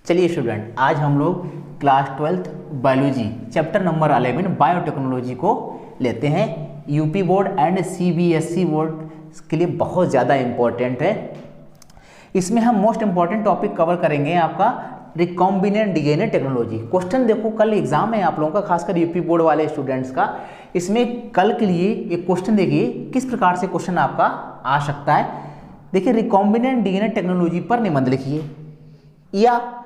चलिए स्टूडेंट, आज हम लोग class 12th biology chapter number 11 biotechnology को लेते हैं। UP board and CBSE board के लिए बहुत ज़्यादा इम्पोर्टेंट है। इसमें हम मोस्ट इम्पॉर्टेंट टॉपिक कवर करेंगे आपका रिकॉम्बिनेंट डीएनए टेक्नोलॉजी। क्वेश्चन देखो, कल एग्जाम है आप लोगों का, खासकर यूपी बोर्ड वाले स्टूडेंट्स का। इसमें कल के लिए एक क्वेश्चन देखिए किस प्रकार से क्वेश्चन आपका आ सकता है। देखिए, रिकॉम्बिनेंट डीएनए टेक्नोलॉजी पर निबंध लिखिए या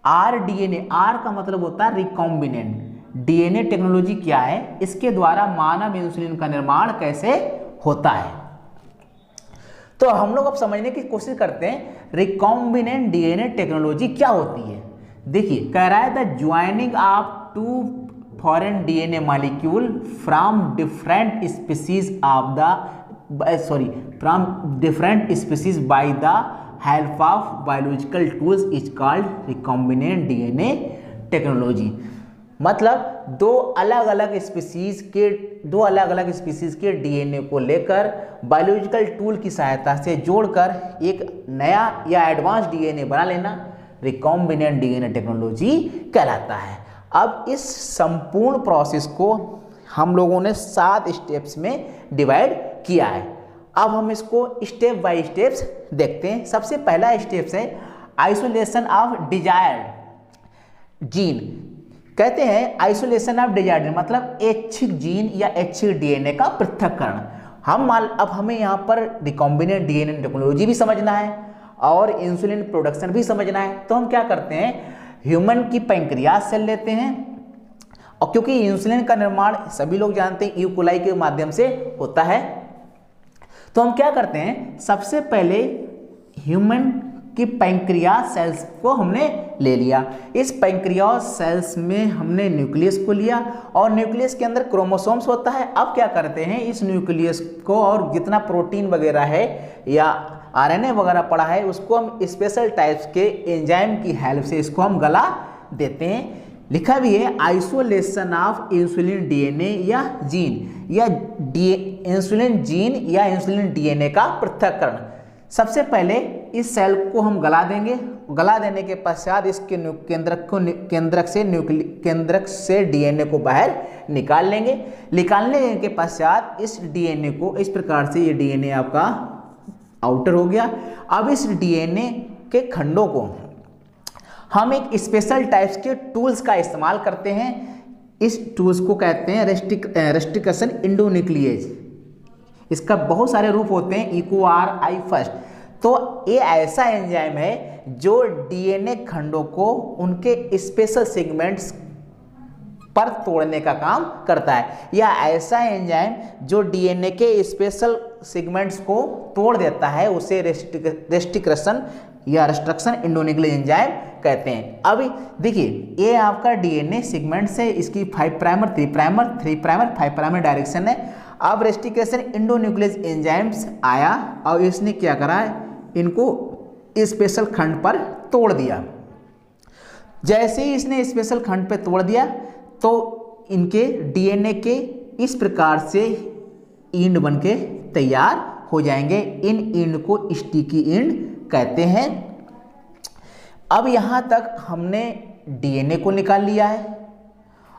आरडीएनए, आर का मतलब होता है रिकॉम्बिनेंट डीएनए टेक्नोलॉजी क्या है, इसके द्वारा मानव इंसुलिन का निर्माण कैसे होता है। तो हम लोग अब समझने की कोशिश करते हैं रिकॉम्बिनेंट डीएनए टेक्नोलॉजी क्या होती है। देखिए, कह रहा है the joining of two foreign DNA molecule from different species of the from different species by the help of biological tools is called recombinant DNA technology. मतलब दो अलग अलग स्पीसीज के डीएनए को लेकर बायोलॉजिकल टूल की सहायता से जोड़कर एक नया या एडवांस डीएनए बना लेना रिकॉम्बिनेंट डीएनए टेक्नोलॉजी कहलाता है। अब इस संपूर्ण प्रोसेस को हम लोगों ने 7 स्टेप्स में डिवाइड किया है। अब हम इसको स्टेप बाय स्टेप्स देखते हैं। सबसे पहला स्टेप है आइसोलेशन ऑफ डिजायर्ड जीन। कहते हैं आइसोलेशन ऑफ डिजायर्ड मतलब ऐच्छिक जीन या ऐच्छिक डीएनए का पृथक्करण। अब हमें यहाँ पर रिकॉम्बिनेंट डीएनए टेक्नोलॉजी भी समझना है और इंसुलिन प्रोडक्शन भी समझना है। तो हम क्या करते हैं, ह्यूमन की पैंक्रियास सेल लेते हैं, और क्योंकि इंसुलिन का निर्माण सभी लोग जानते हैं यूकोलाई के माध्यम से होता है, तो हम क्या करते हैं, सबसे पहले ह्यूमन की पैंक्रियास सेल्स को हमने ले लिया। इस पैंक्रियास सेल्स में हमने न्यूक्लियस को लिया और न्यूक्लियस के अंदर क्रोमोसोम्स होता है। अब क्या करते हैं, इस न्यूक्लियस को और जितना प्रोटीन वगैरह है या आरएनए वगैरह पड़ा है उसको हम स्पेशल टाइप्स के एंजाइम की हेल्प से इसको हम गला देते हैं। लिखा भी है आइसोलेशन ऑफ इंसुलिन डीएनए या जीन या इंसुलिन जीन या इंसुलिन डीएनए का पृथक्करण। सबसे पहले इस सेल को हम गला देंगे। गला देने के पश्चात इसके केंद्रक से डीएनए को बाहर निकाल लेंगे। निकालने के पश्चात इस डीएनए को इस प्रकार से, ये डीएनए आपका आउटर हो गया। अब इस डीएनए के खंडों को हम एक स्पेशल टाइप्स के टूल्स का इस्तेमाल करते हैं। इस टूल्स को कहते हैं रेस्ट्रिक्शन एंडोन्यूक्लिएज। इसका बहुत सारे रूप होते हैं, EcoRI फर्स्ट। तो ये ऐसा एंजाइम है जो डीएनए खंडों को उनके स्पेशल सेगमेंट्स पर तोड़ने का काम करता है, या ऐसा एंजाइम जो डीएनए के स्पेशल सेगमेंट्स को तोड़ देता है उसे रेस्ट्रिक्शन एंडोन्यूक्लिएज एंजाइम कहते हैं। अभी देखिए, ये आपका डीएनए सेगमेंट्स है, इसकी 5 primer 3 primer 3 primer 5 primer direction है। अब रेस्ट्रिक्शन एंडोन्यूक्लिएज एंजाइम्स आया और इसने क्या करा, इनको स्पेशल खंड पर तोड़ दिया। जैसे ही इसने स्पेशल खंड पर तोड़ दिया तो इनके डीएनए के इस प्रकार से इंड बन के तैयार हो जाएंगे। इन इंड को स्टिकी इंड कहते हैं। अब यहाँ तक हमने डीएनए को निकाल लिया है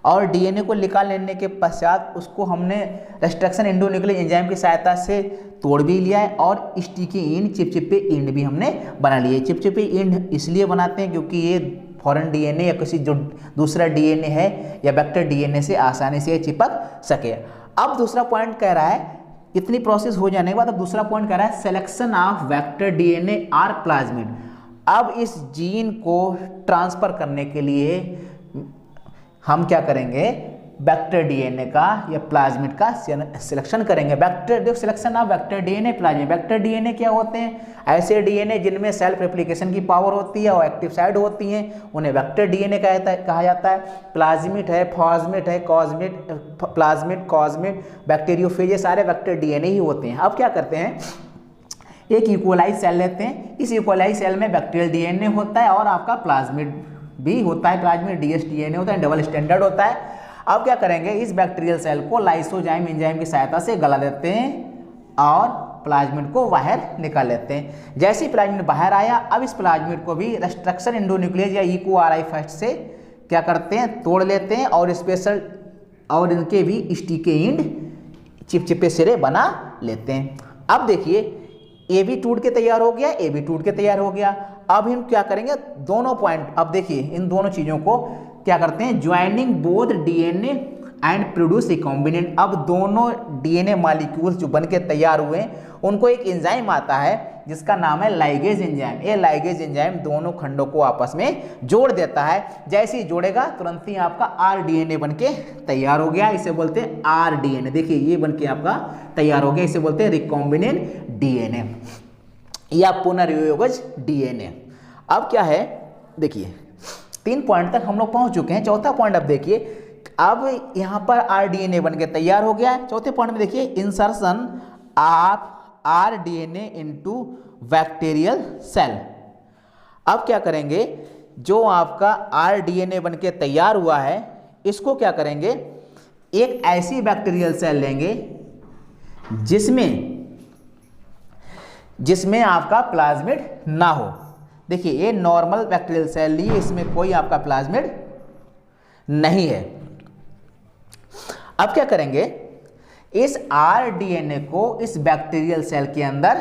और डीएनए को निकाल लेने के पश्चात उसको हमने रेस्ट्रिक्शन एंडोन्यूक्लिएज एंजाइम की सहायता से तोड़ भी लिया है और स्टिकी इंड, चिपचिपे इंड भी हमने बना लिए। चिपचिपे इंड इसलिए बनाते हैं क्योंकि ये फॉरेन डीएनए या किसी जो दूसरा डीएनए है या वेक्टर डीएनए से आसानी से चिपक सके। अब दूसरा पॉइंट कह रहा है, इतनी प्रोसेस हो जाने के बाद अब दूसरा पॉइंट कह रहा है selection of vector DNA or plasmid. अब इस जीन को ट्रांसफर करने के लिए हम क्या करेंगे, वेक्टर डीएनए का या प्लाज्मिड का सिलेक्शन करेंगे। Selection of vector DNA plasmid. Vector DNA क्या होते हैं, ऐसे डीएनए जिनमें सेल्फ रेप्लिकेशन की पावर होती है और एक्टिव साइट होती हैं, उन्हें वेक्टर डीएनए कहा जाता है। प्लाज्मिड है, फॉस्मिड है, कॉस्मिड, बैक्टीरियोफेज, ये सारे वेक्टर डीएनए ही होते हैं। अब क्या करते हैं, एक इकोलाई सेल लेते हैं। इस इकोलाई सेल में बैक्टीरियल डीएनए होता है और आपका प्लाज्मिड भी होता है, प्लाज्मिड DS डीएनए होता है, डबल स्टैंडर्ड होता है। अब क्या करेंगे, इस बैक्टीरियल सेल को लाइसोजाइम एंजाइम की सहायता से गला देते हैं और प्लाज्मिड को बाहर निकाल लेते हैं। जैसे ही प्लाज्मिड बाहर आया, अब इस प्लाज्मिड को भी रेस्ट्रक्शन एंडोन्यूक्लियस या EcoRI फर्स्ट से क्या करते हैं, तोड़ लेते हैं और स्पेशल और इनके भी स्टिकी एंड चिपचिपे सिरे बना लेते हैं। अब देखिए ये भी टूट के तैयार हो गया, ये भी टूट के तैयार हो गया। अब हम क्या करेंगे, दोनों पॉइंट, अब देखिए इन दोनों चीज़ों को क्या करते हैं, joining both DNA and produce recombinant. अब दोनों DNA मॉलिक्यूल्स जो बन के तैयार हुए हैं उनको एक एंजाइम आता है जिसका नाम है लाइगेज एंजाइम। ये लाइगेज एंजाइम दोनों खंडों को आपस में जोड़ देता है। जैसे ही जोड़ेगा तुरंत ही आपका RDNA बन के तैयार हो गया, इसे बोलते हैं RDNA। देखिए ये बन के आपका तैयार हो गया, इसे बोलते हैं रिकॉम्बिनेंट DNA या पुनर्योगज DNA। अब क्या है, देखिए 3 पॉइंट तक हम लोग पहुंच चुके हैं। चौथा पॉइंट अब देखिए, अब यहाँ पर RDNA बन के तैयार हो गया है। चौथे पॉइंट में देखिए insertion of RDNA into bacterial cell. अब क्या करेंगे, जो आपका RDNA बन के तैयार हुआ है इसको क्या करेंगे, एक ऐसी बैक्टीरियल सेल लेंगे जिसमें आपका प्लाज्मिड ना हो। देखिए ये नॉर्मल बैक्टीरियल सेल ली, इसमें कोई आपका प्लाज्मिड नहीं है। अब क्या करेंगे, इस RDNA को इस बैक्टीरियल सेल के अंदर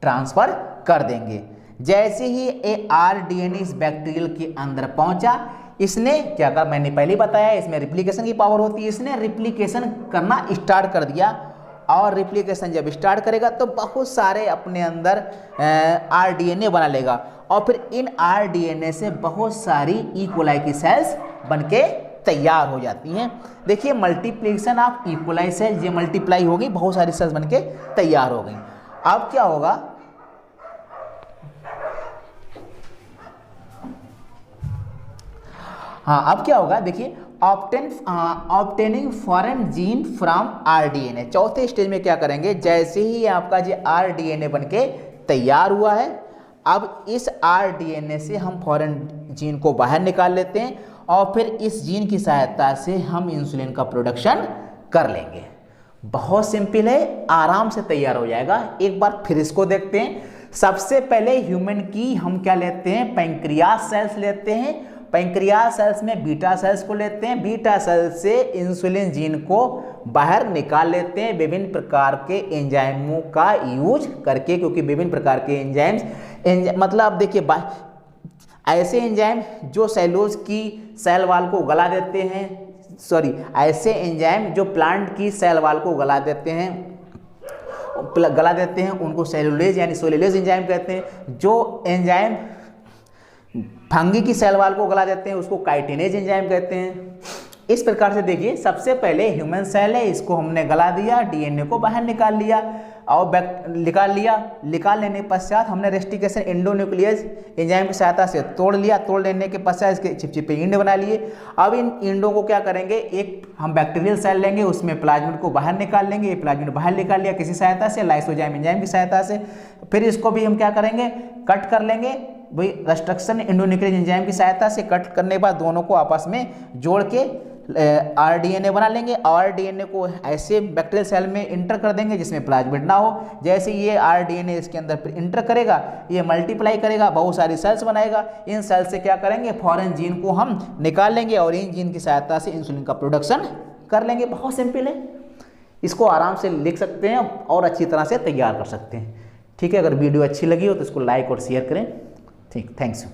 ट्रांसफर कर देंगे। जैसे ही ये RDNA इस बैक्टीरियल के अंदर पहुंचा, इसने क्या कहा, मैंने पहले बताया इसमें रिप्लिकेशन की पावर होती है, इसने रिप्लिकेशन करना स्टार्ट कर दिया। और रिप्लिकेशन जब स्टार्ट करेगा तो बहुत सारे अपने अंदर RDNA बना लेगा और फिर इन RDNA से बहुत सारी E-coli की सेल्स बनके तैयार हो जाती हैं। देखिए मल्टीप्लिकेशन ऑफ E-coli सेल्स, ये मल्टीप्लाई हो गई, बहुत सारी सेल्स बनके तैयार हो गई। अब क्या होगा, हाँ अब क्या होगा, देखिए obtaining foreign gene from RDNA। चौथे स्टेज में क्या करेंगे, जैसे ही आपका जो RDNA बनके तैयार हुआ है, अब इस RDNA से हम फॉरेन जीन को बाहर निकाल लेते हैं और फिर इस जीन की सहायता से हम इंसुलिन का प्रोडक्शन कर लेंगे। बहुत सिंपल है, आराम से तैयार हो जाएगा। एक बार फिर इसको देखते हैं। सबसे पहले ह्यूमन की हम क्या लेते हैं, पैंक्रियास सेल्स लेते हैं। पैंक्रियास सेल्स में बीटा सेल्स को लेते हैं। बीटा सेल्स से इंसुलिन जीन को बाहर निकाल लेते हैं विभिन्न प्रकार के एंजाइमों का यूज करके, क्योंकि विभिन्न प्रकार के एंजाइम्स मतलब देखिए ऐसे एंजाइम जो सेलुलोज की सेल वाल को गला देते हैं, ऐसे एंजाइम जो प्लांट की सेल वाल को गला देते हैं उनको सेलुलेज यानी सोलेलेज एंजाइम कहते हैं। जो एंजाइम फंगी की सेल वाल को गला देते हैं उसको काइटिनेज एंजाइम कहते हैं। इस प्रकार से देखिए, सबसे पहले ह्यूमन सेल है, इसको हमने गला दिया, DNA को बाहर निकाल लिया और निकाल लेने के पश्चात हमने रेस्टिकेशन एंडोन्यूक्लियस एंजाइम की सहायता से तोड़ लिया। तोड़ लेने के पश्चात इसके चिपचिपे इंड बना लिए। अब इन इंडों को क्या करेंगे, एक हम बैक्टीरियल सेल लेंगे, उसमें प्लाज्मिड को बाहर निकाल लेंगे। ये प्लाज्मिड बाहर निकाल लिया किसी सहायता से, लाइसोजाइम एंजाइम की सहायता से। फिर इसको भी हम क्या करेंगे, कट कर लेंगे, वही रेस्ट्रक्शन एंडोन्यूक्लियस एंजाइम की सहायता से। कट करने के बाद दोनों को आपस में जोड़ के RDNA बना लेंगे। RDNA को ऐसे बैक्टीरियल सेल में इंटर कर देंगे जिसमें प्लाज्मिड ना हो। जैसे ये RDNA इसके अंदर फिर इंटर करेगा, ये मल्टीप्लाई करेगा, बहुत सारी सेल्स बनाएगा। इन सेल से क्या करेंगे, फॉरेन जीन को हम निकाल लेंगे और इन जीन की सहायता से इंसुलिन का प्रोडक्शन कर लेंगे। बहुत सिंपल है, इसको आराम से लिख सकते हैं और अच्छी तरह से तैयार कर सकते हैं। ठीक है, अगर वीडियो अच्छी लगी हो तो इसको लाइक और शेयर करें। ठीक, थैंक्स।